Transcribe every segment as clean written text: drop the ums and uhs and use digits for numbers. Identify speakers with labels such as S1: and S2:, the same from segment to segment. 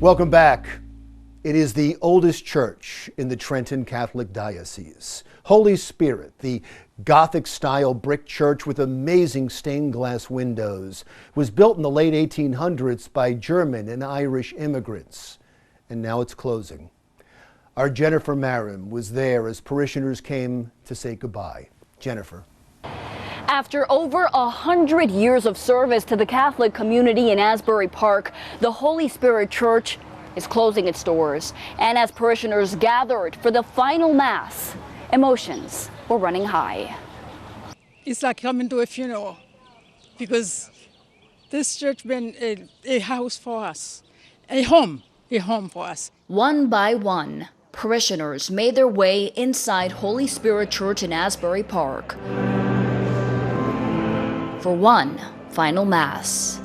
S1: Welcome back. It is the oldest church in the Trenton Catholic Diocese. Holy Spirit, the Gothic-style brick church with amazing stained glass windows, was built in the late 1800s by German and Irish immigrants, and now it's closing. Our Jennifer Marin was there as parishioners came to say goodbye. Jennifer.
S2: After over 100 years of service to the Catholic community in Asbury Park, the Holy Spirit Church is closing its doors. And as parishioners gathered for the final Mass, emotions were running high.
S3: It's like coming to a funeral because this church been a house for us, a home for us.
S2: One by one, parishioners made their way inside Holy Spirit Church in Asbury Park for one final Mass.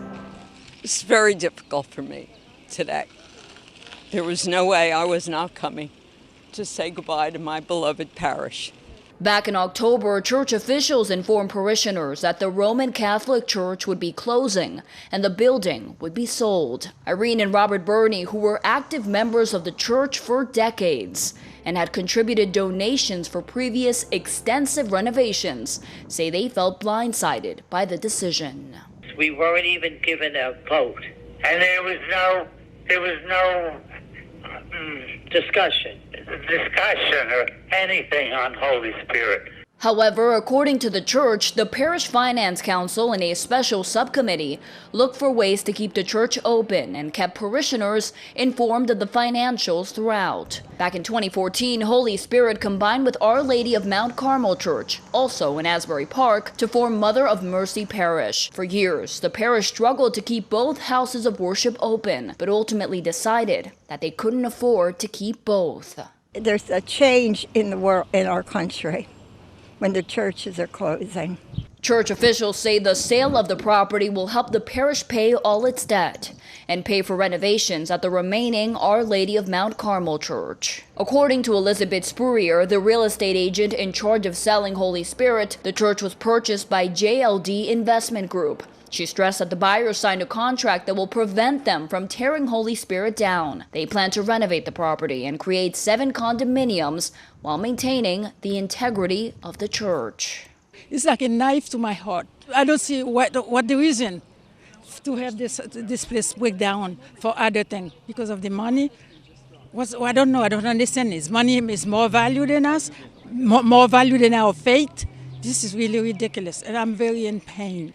S4: It's very difficult for me today. There was no way I was not coming to say goodbye to my beloved parish.
S2: Back in October, church officials informed parishioners that the Roman Catholic Church would be closing and the building would be sold. Irene and Robert Burney, who were active members of the church for decades and had contributed donations for previous extensive renovations, say they felt blindsided by the decision.
S5: We weren't even given a vote, and there was no discussion or anything on Holy Spirit.
S2: However, according to the church, the Parish Finance Council and a special subcommittee looked for ways to keep the church open and kept parishioners informed of the financials throughout. Back in 2014, Holy Spirit combined with Our Lady of Mount Carmel Church, also in Asbury Park, to form Mother of Mercy Parish. For years, the parish struggled to keep both houses of worship open, but ultimately decided that they couldn't afford to keep both.
S6: There's a change in the world, in our country, when the churches are closing.
S2: Church officials say the sale of the property will help the parish pay all its debt and pay for renovations at the remaining Our Lady of Mount Carmel Church. According to Elizabeth Spurrier, the real estate agent in charge of selling Holy Spirit, the church was purchased by JLD Investment Group. She stressed that the buyers signed a contract that will prevent them from tearing Holy Spirit down. They plan to renovate the property and create 7 condominiums while maintaining the integrity of the church.
S3: It's like a knife to my heart. I don't see what the reason to have this place break down for other things because of the money. I don't know. I don't understand this. Money is more value than us, more value than our faith. This is really ridiculous, and I'm very in pain.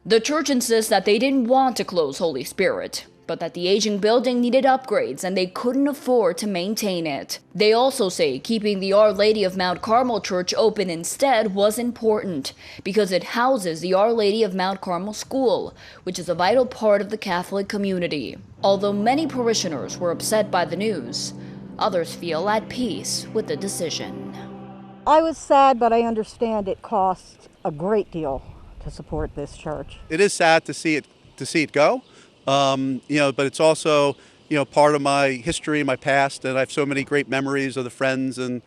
S2: The church insists that they didn't want to close Holy Spirit, but that the aging building needed upgrades and they couldn't afford to maintain it. They also say keeping the Our Lady of Mount Carmel Church open instead was important because it houses the Our Lady of Mount Carmel School, which is a vital part of the Catholic community. Although many parishioners were upset by the news, others feel at peace with the decision.
S7: I was sad, but I understand it cost a great deal to support this church.
S8: It is sad to see it go, but it's also part of my history, my past, and I have so many great memories of the friends and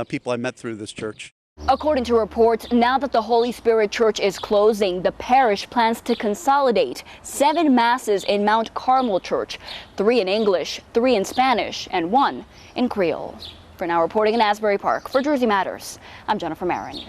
S8: people I met through this church.
S2: According to reports, now that the Holy Spirit Church is closing, the parish plans to consolidate 7 masses in Mount Carmel Church, 3 in English, 3 in Spanish, and 1 in Creole. For now, reporting in Asbury Park, for Jersey Matters, I'm Jennifer Marin.